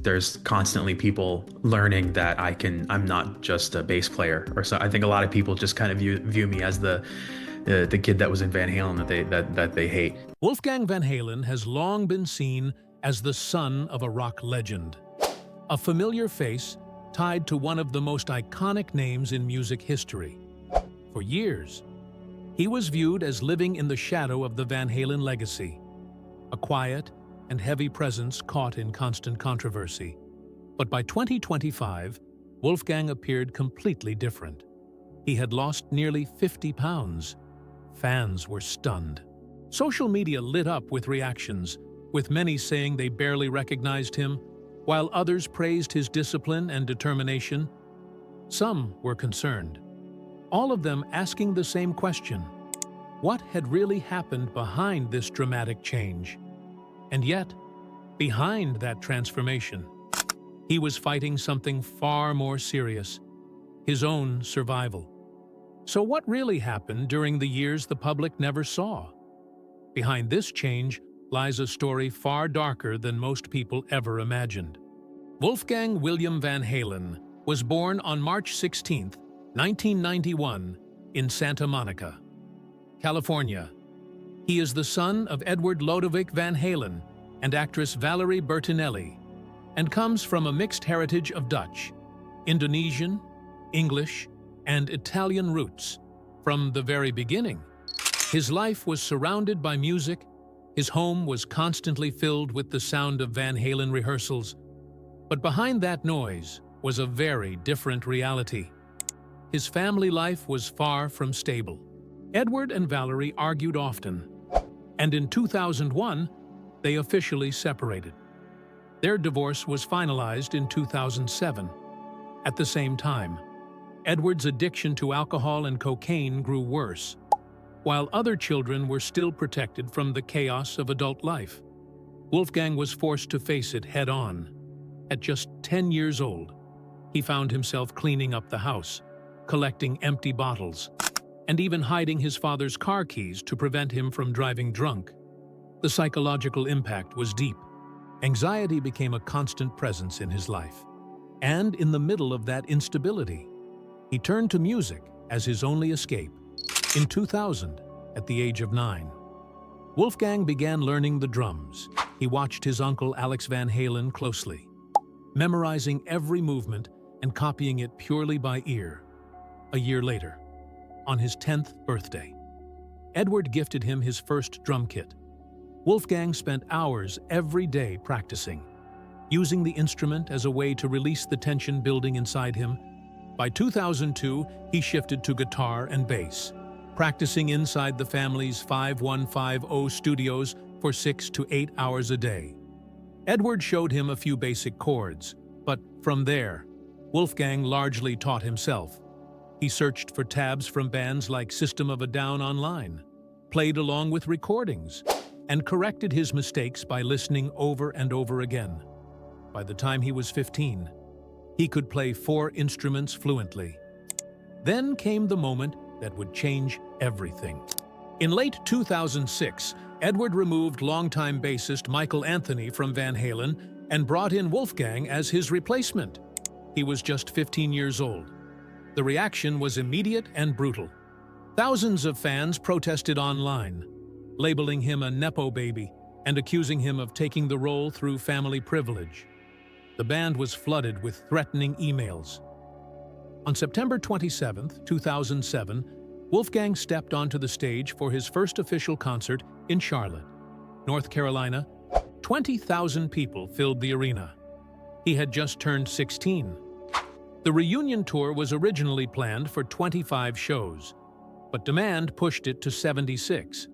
there's constantly people learning that I'm not just a bass player or so. I think a lot of people just kind of view me as the kid that was in Van Halen that they hate. Wolfgang Van Halen has long been seen as the son of a rock legend, a familiar face tied to one of the most iconic names in music history. For years, he was viewed as living in the shadow of the Van Halen legacy, a quiet and heavy presence caught in constant controversy. But by 2025, Wolfgang appeared completely different. He had lost nearly 50 pounds. Fans were stunned. Social media lit up with reactions, with many saying they barely recognized him, while others praised his discipline and determination. Some were concerned, all of them asking the same question: what had really happened behind this dramatic change? And yet, behind that transformation, he was fighting something far more serious: his own survival. So what really happened during the years the public never saw? Behind this change lies a story far darker than most people ever imagined. Wolfgang William Van Halen was born on March 16, 1991, in Santa Monica, California. He is the son of Edward Lodewijk Van Halen and actress Valerie Bertinelli, and comes from a mixed heritage of Dutch, Indonesian, English, and Italian roots. From the very beginning, his life was surrounded by music. His home was constantly filled with the sound of Van Halen rehearsals. But behind that noise was a very different reality. His family life was far from stable. Edward and Valerie argued often, and in 2001, they officially separated. Their divorce was finalized in 2007. At the same time, Edward's addiction to alcohol and cocaine grew worse, while other children were still protected from the chaos of adult life. Wolfgang was forced to face it head-on. At just 10 years old, he found himself cleaning up the house, collecting empty bottles, and even hiding his father's car keys to prevent him from driving drunk. The psychological impact was deep. Anxiety became a constant presence in his life. And in the middle of that instability, he turned to music as his only escape. In 2000, at the age of 9, Wolfgang began learning the drums. He watched his uncle Alex Van Halen closely, memorizing every movement and copying it purely by ear. A year later, on his 10th birthday, Edward gifted him his first drum kit. Wolfgang spent hours every day practicing, using the instrument as a way to release the tension building inside him. By 2002, he shifted to guitar and bass, practicing inside the family's 5150 studios for 6 to 8 hours a day. Edward showed him a few basic chords, but from there, Wolfgang largely taught himself. He searched for tabs from bands like System of a Down online, played along with recordings, and corrected his mistakes by listening over and over again. By the time he was 15, he could play 4 instruments fluently. Then came the moment that would change everything. In late 2006, Edward removed longtime bassist Michael Anthony from Van Halen and brought in Wolfgang as his replacement. He was just 15 years old. The reaction was immediate and brutal. Thousands of fans protested online, labeling him a Nepo baby and accusing him of taking the role through family privilege. The band was flooded with threatening emails. On September 27, 2007, Wolfgang stepped onto the stage for his first official concert in Charlotte, North Carolina. 20,000 people filled the arena. He had just turned 16. The reunion tour was originally planned for 25 shows, but demand pushed it to 76.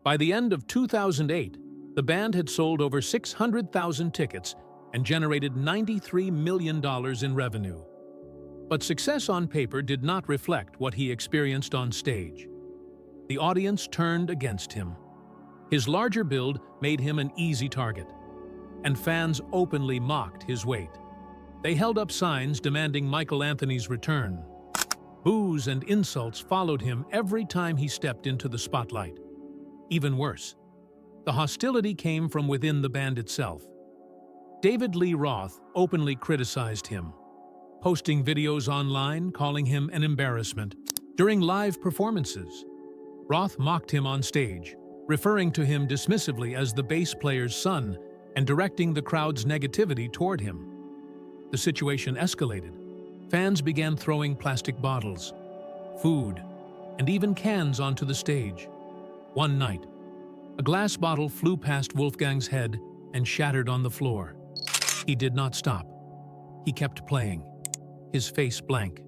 By the end of 2008, the band had sold over 600,000 tickets and generated $93 million in revenue. But success on paper did not reflect what he experienced on stage. The audience turned against him. His larger build made him an easy target, and fans openly mocked his weight. They held up signs demanding Michael Anthony's return. Boos and insults followed him every time he stepped into the spotlight. Even worse, the hostility came from within the band itself. David Lee Roth openly criticized him, posting videos online calling him an embarrassment. During live performances, Roth mocked him on stage, referring to him dismissively as the bass player's son and directing the crowd's negativity toward him. The situation escalated. Fans began throwing plastic bottles, food, and even cans onto the stage. One night, a glass bottle flew past Wolfgang's head and shattered on the floor. He did not stop. He kept playing, his face blank,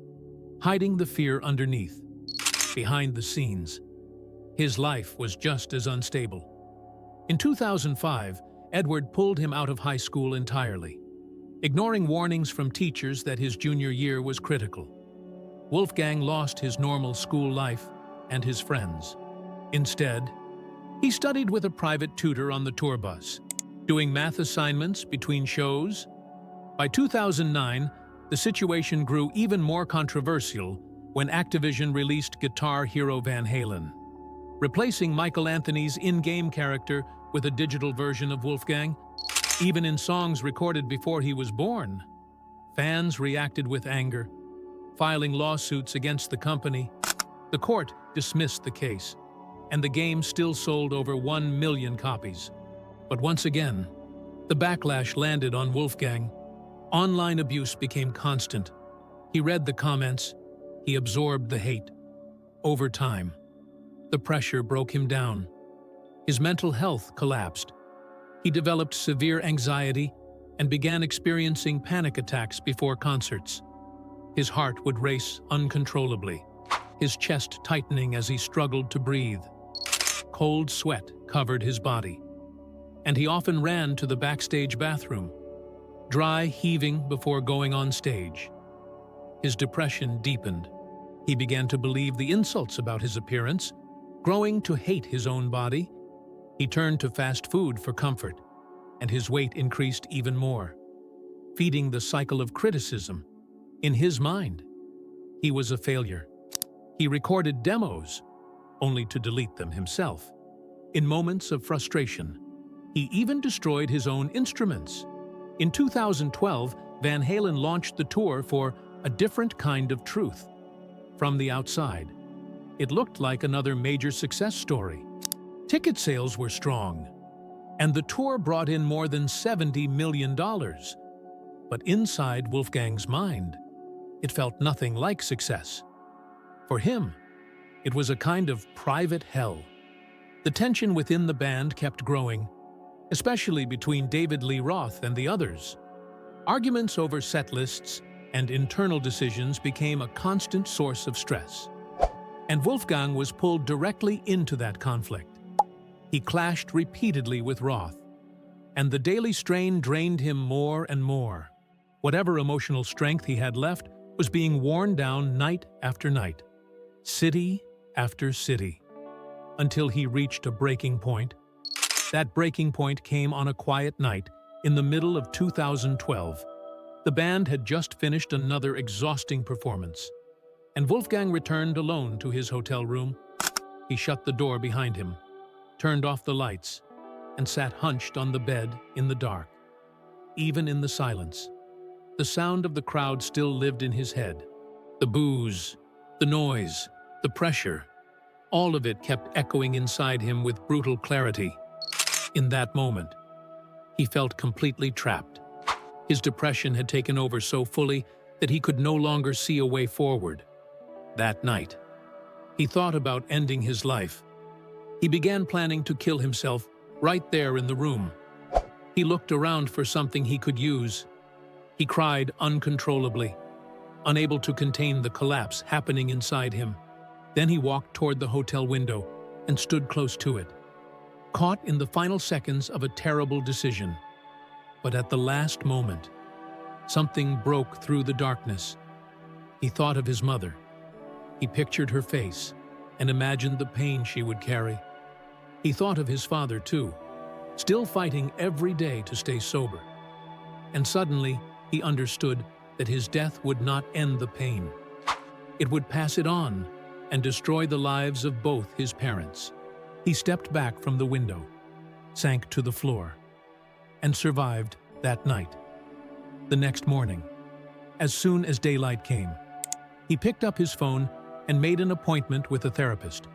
hiding the fear underneath. Behind the scenes, his life was just as unstable. In 2005, Edward pulled him out of high school entirely, ignoring warnings from teachers that his junior year was critical. Wolfgang lost his normal school life and his friends. Instead, he studied with a private tutor on the tour bus, doing math assignments between shows. By 2009, the situation grew even more controversial when Activision released Guitar Hero Van Halen, replacing Michael Anthony's in-game character with a digital version of Wolfgang. Even in songs recorded before he was born, fans reacted with anger, filing lawsuits against the company. The court dismissed the case, and the game still sold over 1 million copies. But once again, the backlash landed on Wolfgang. Online abuse became constant. He read the comments, he absorbed the hate. Over time, the pressure broke him down. His mental health collapsed. He developed severe anxiety and began experiencing panic attacks before concerts. His heart would race uncontrollably, his chest tightening as he struggled to breathe. Cold sweat covered his body, and he often ran to the backstage bathroom, dry heaving before going on stage. His depression deepened. He began to believe the insults about his appearance, growing to hate his own body. He turned to fast food for comfort, and his weight increased even more, feeding the cycle of criticism. In his mind, he was a failure. He recorded demos, only to delete them himself. In moments of frustration, he even destroyed his own instruments. In 2012, Van Halen launched the tour for A Different Kind of Truth. From the outside, it looked like another major success story. Ticket sales were strong, and the tour brought in more than $70 million. But inside Wolfgang's mind, it felt nothing like success. For him, it was a kind of private hell. The tension within the band kept growing, especially between David Lee Roth and the others. Arguments over set lists and internal decisions became a constant source of stress. And Wolfgang was pulled directly into that conflict. He clashed repeatedly with Roth, and the daily strain drained him more and more. Whatever emotional strength he had left was being worn down night after night, city after city, until he reached a breaking point. That breaking point came on a quiet night in the middle of 2012. The band had just finished another exhausting performance, and Wolfgang returned alone to his hotel room. He shut the door behind him, turned off the lights, and sat hunched on the bed in the dark. Even in the silence, the sound of the crowd still lived in his head. The booze, the noise, the pressure, all of it kept echoing inside him with brutal clarity. In that moment, he felt completely trapped. His depression had taken over so fully that he could no longer see a way forward. That night, he thought about ending his life. He began planning to kill himself right there in the room. He looked around for something he could use. He cried uncontrollably, unable to contain the collapse happening inside him. Then he walked toward the hotel window and stood close to it, caught in the final seconds of a terrible decision. But at the last moment, something broke through the darkness. He thought of his mother. He pictured her face and imagined the pain she would carry. He thought of his father, too, still fighting every day to stay sober. And suddenly, he understood that his death would not end the pain. It would pass it on and destroy the lives of both his parents. He stepped back from the window, sank to the floor, and survived that night. The next morning, as soon as daylight came, he picked up his phone and made an appointment with a therapist.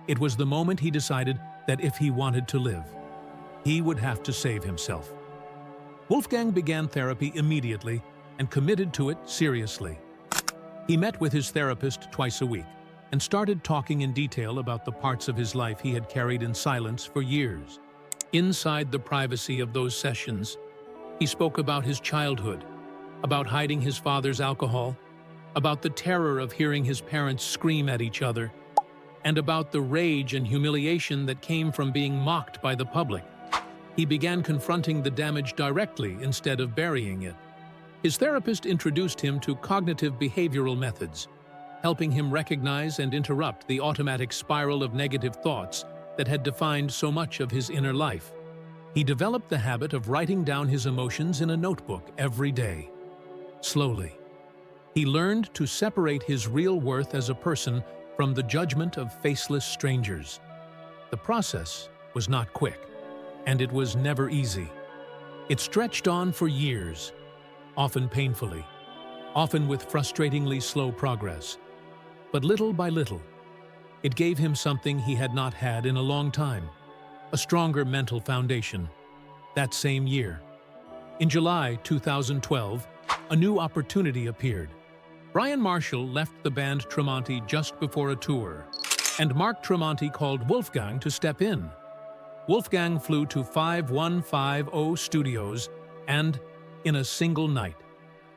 It was the moment he decided that if he wanted to live, he would have to save himself. Wolfgang began therapy immediately and committed to it seriously. He met with his therapist twice a week and started talking in detail about the parts of his life he had carried in silence for years. Inside the privacy of those sessions, he spoke about his childhood, about hiding his father's alcohol, about the terror of hearing his parents scream at each other, and about the rage and humiliation that came from being mocked by the public. He began confronting the damage directly instead of burying it. His therapist introduced him to cognitive behavioral methods, helping him recognize and interrupt the automatic spiral of negative thoughts that had defined so much of his inner life. He developed the habit of writing down his emotions in a notebook every day. Slowly, he learned to separate his real worth as a person from the judgment of faceless strangers. The process was not quick, and it was never easy. It stretched on for years, often painfully, often with frustratingly slow progress. But little by little, it gave him something he had not had in a long time, a stronger mental foundation. That same year, in July 2012, a new opportunity appeared. Brian Marshall left the band Tremonti just before a tour, and Mark Tremonti called Wolfgang to step in. Wolfgang flew to 5150 Studios and, in a single night,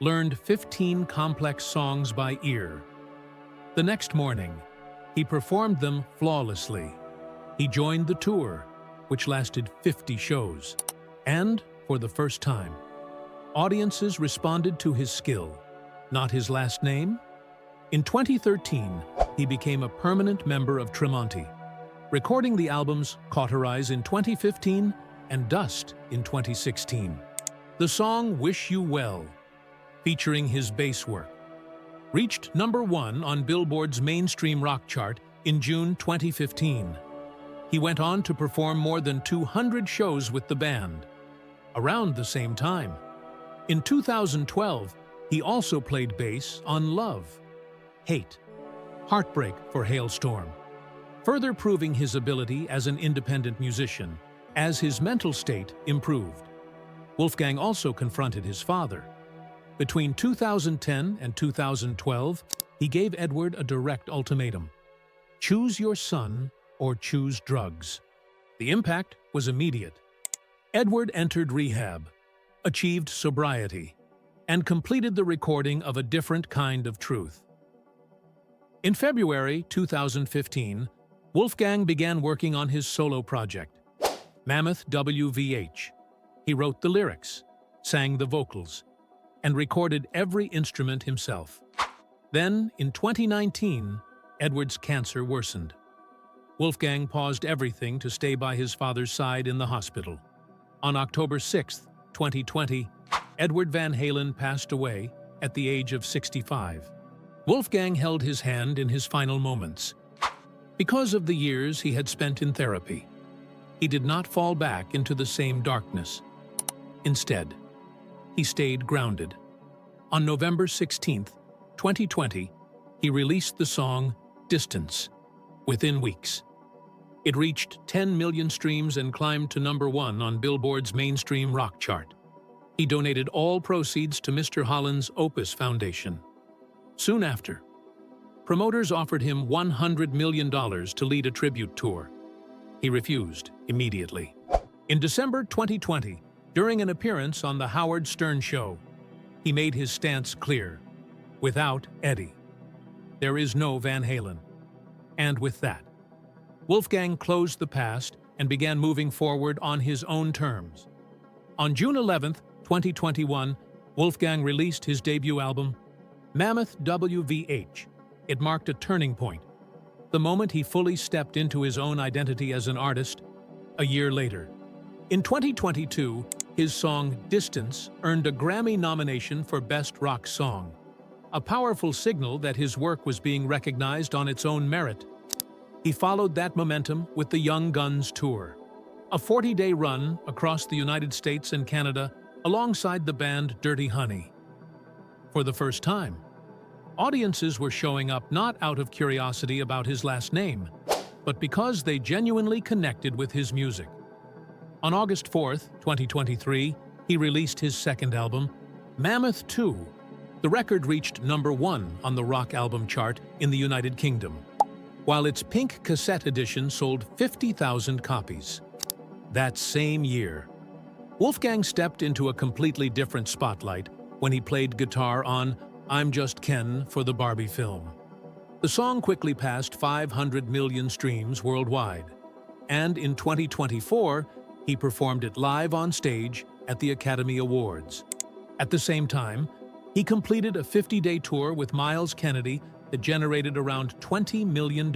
learned 15 complex songs by ear. The next morning, he performed them flawlessly. He joined the tour, which lasted 50 shows. And, for the first time, audiences responded to his skill, not his last name. In 2013, he became a permanent member of Tremonti, recording the albums Cauterize in 2015 and Dust in 2016. The song Wish You Well, featuring his bass work, reached #1 on Billboard's mainstream rock chart in June 2015. He went on to perform more than 200 shows with the band. Around the same time, in 2012, he also played bass on Love, Hate, Heartbreak for Hailstorm, further proving his ability as an independent musician as his mental state improved. Wolfgang also confronted his father. Between 2010 and 2012, he gave Edward a direct ultimatum: choose your son or choose drugs. The impact was immediate. Edward entered rehab, achieved sobriety, and completed the recording of a different kind of truth. In February 2015, Wolfgang began working on his solo project, Mammoth WVH. He wrote the lyrics, sang the vocals, and recorded every instrument himself. Then, in 2019, Edward's cancer worsened. Wolfgang paused everything to stay by his father's side in the hospital. On October 6, 2020, Edward Van Halen passed away at the age of 65. Wolfgang held his hand in his final moments. Because of the years he had spent in therapy, he did not fall back into the same darkness. Instead, he stayed grounded. On November 16, 2020, he released the song Distance within weeks. It reached 10 million streams and climbed to #1 on Billboard's mainstream rock chart. He donated all proceeds to Mr. Holland's Opus Foundation. Soon after, promoters offered him $100 million to lead a tribute tour. He refused immediately. In December 2020, during an appearance on The Howard Stern Show, he made his stance clear: without Eddie, there is no Van Halen. And with that, Wolfgang closed the past and began moving forward on his own terms. On June 11, 2021, Wolfgang released his debut album, Mammoth WVH. It marked a turning point, the moment he fully stepped into his own identity as an artist. A year later, in 2022, his song Distance earned a Grammy nomination for Best Rock Song, a powerful signal that his work was being recognized on its own merit. He followed that momentum with the Young Guns Tour, a 40-day run across the United States and Canada alongside the band Dirty Honey. For the first time, audiences were showing up not out of curiosity about his last name, but because they genuinely connected with his music. On August 4th, 2023, he released his second album, Mammoth 2. The record reached #1 on the rock album chart in the United Kingdom, while its pink cassette edition sold 50,000 copies. That same year, Wolfgang stepped into a completely different spotlight when he played guitar on I'm Just Ken for the Barbie film. The song quickly passed 500 million streams worldwide, and in 2024, he performed it live on stage at the Academy Awards. At the same time, he completed a 50-day tour with Miles Kennedy that generated around $20 million.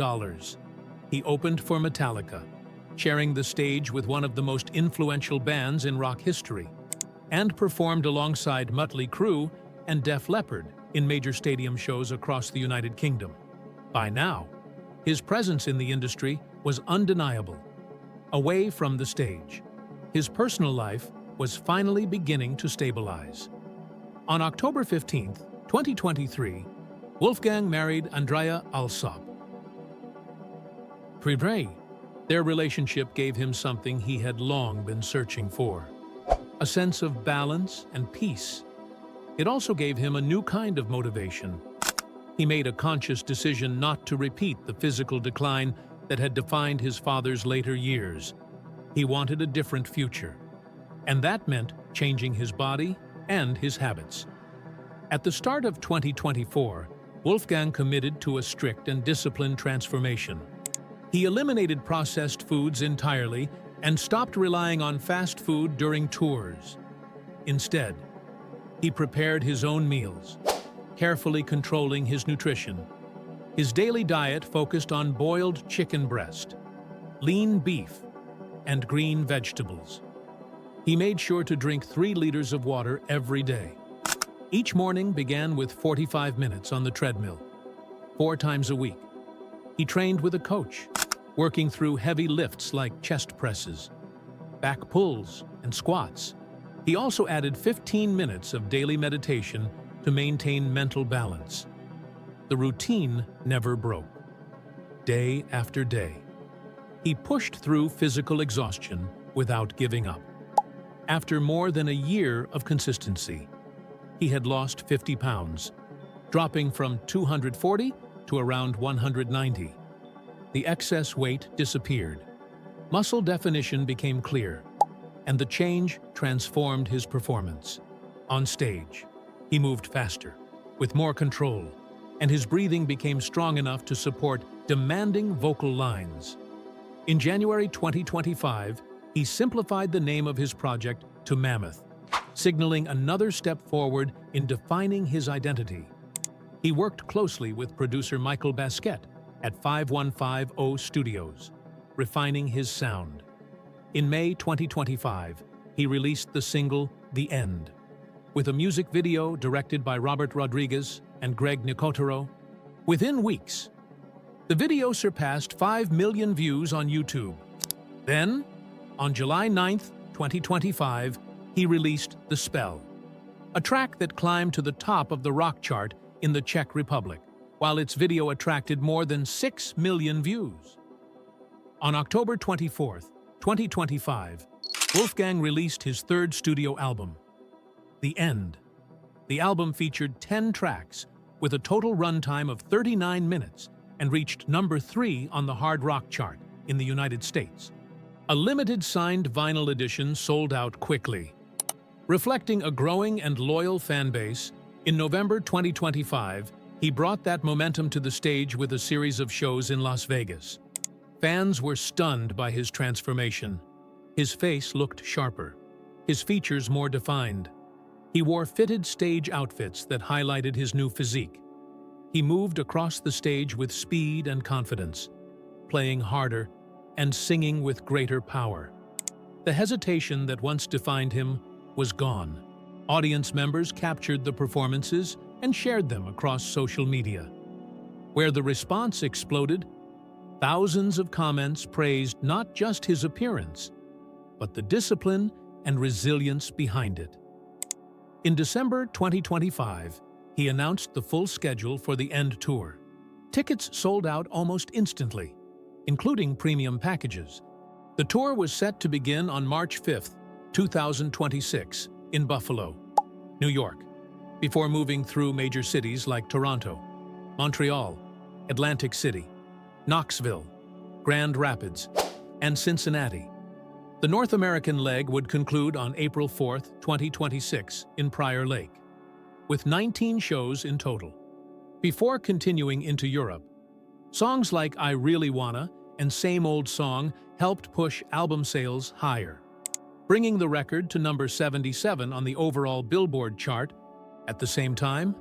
He opened for Metallica, sharing the stage with one of the most influential bands in rock history, and performed alongside Mötley Crüe and Def Leppard in major stadium shows across the United Kingdom. By now, his presence in the industry was undeniable. Away from the stage, his personal life was finally beginning to stabilize. On October 15, 2023, Wolfgang married Andrea Alsop. Their relationship gave him something he had long been searching for: a sense of balance and peace. It also gave him a new kind of motivation. He made a conscious decision not to repeat the physical decline that had defined his father's later years. He wanted a different future, and that meant changing his body and his habits. At the start of 2024, Wolfgang committed to a strict and disciplined transformation. He eliminated processed foods entirely and stopped relying on fast food during tours. Instead, he prepared his own meals, carefully controlling his nutrition. His daily diet focused on boiled chicken breast, lean beef, and green vegetables. He made sure to drink 3 liters of water every day. Each morning began with 45 minutes on the treadmill, 4 times a week. He trained with a coach, working through heavy lifts like chest presses, back pulls, and squats. He also added 15 minutes of daily meditation to maintain mental balance. The routine never broke. Day after day, he pushed through physical exhaustion without giving up. After more than a year of consistency, he had lost 50 pounds, dropping from 240 to around 190. The excess weight disappeared. Muscle definition became clear, and the change transformed his performance. On stage, he moved faster, with more control, and his breathing became strong enough to support demanding vocal lines. In January 2025, he simplified the name of his project to Mammoth, signaling another step forward in defining his identity. He worked closely with producer Michael Basquet at 5150 Studios, refining his sound. In May 2025, he released the single The End, with a music video directed by Robert Rodriguez and Greg Nicotero. Within weeks, the video surpassed 5 million views on YouTube. Then, on July 9, 2025, he released The Spell, a track that climbed to the top of the rock chart in the Czech Republic, while its video attracted more than 6 million views. On October 24, 2025, Wolfgang released his third studio album, The End. The album featured 10 tracks, with a total runtime of 39 minutes, and reached #3 on the hard rock chart in the United States. A limited signed vinyl edition sold out quickly. Reflecting a growing and loyal fan base, in November 2025, he brought that momentum to the stage with a series of shows in Las Vegas. Fans were stunned by his transformation. His face looked sharper, his features more defined. He wore fitted stage outfits that highlighted his new physique. He moved across the stage with speed and confidence, playing harder and singing with greater power. The hesitation that once defined him was gone. Audience members captured the performances and shared them across social media. Where the response exploded, thousands of comments praised not just his appearance, but the discipline and resilience behind it. In December 2025, he announced the full schedule for the End Tour. Tickets sold out almost instantly, including premium packages. The tour was set to begin on March 5, 2026, in Buffalo, New York, before moving through major cities like Toronto, Montreal, Atlantic City, Knoxville, Grand Rapids, and Cincinnati. The North American leg would conclude on April 4, 2026, in Prior Lake, with 19 shows in total. Before continuing into Europe, songs like I Really Wanna and Same Old Song helped push album sales higher, bringing the record to number 77 on the overall Billboard chart. At the same time,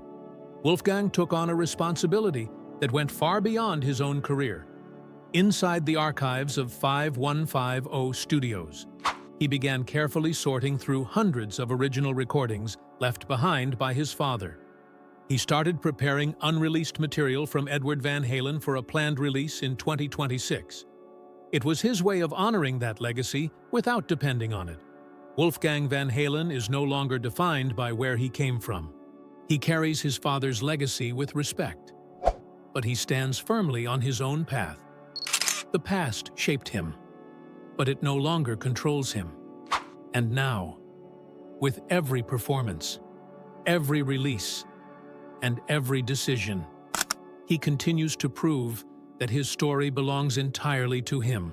Wolfgang took on a responsibility that went far beyond his own career. Inside the archives of 5150 Studios, he began carefully sorting through hundreds of original recordings left behind by his father. He started preparing unreleased material from Edward Van Halen for a planned release in 2026. It was his way of honoring that legacy without depending on it. Wolfgang Van Halen is no longer defined by where he came from. He carries his father's legacy with respect, but he stands firmly on his own path. The past shaped him, but it no longer controls him. And now, with every performance, every release, and every decision, he continues to prove that his story belongs entirely to him.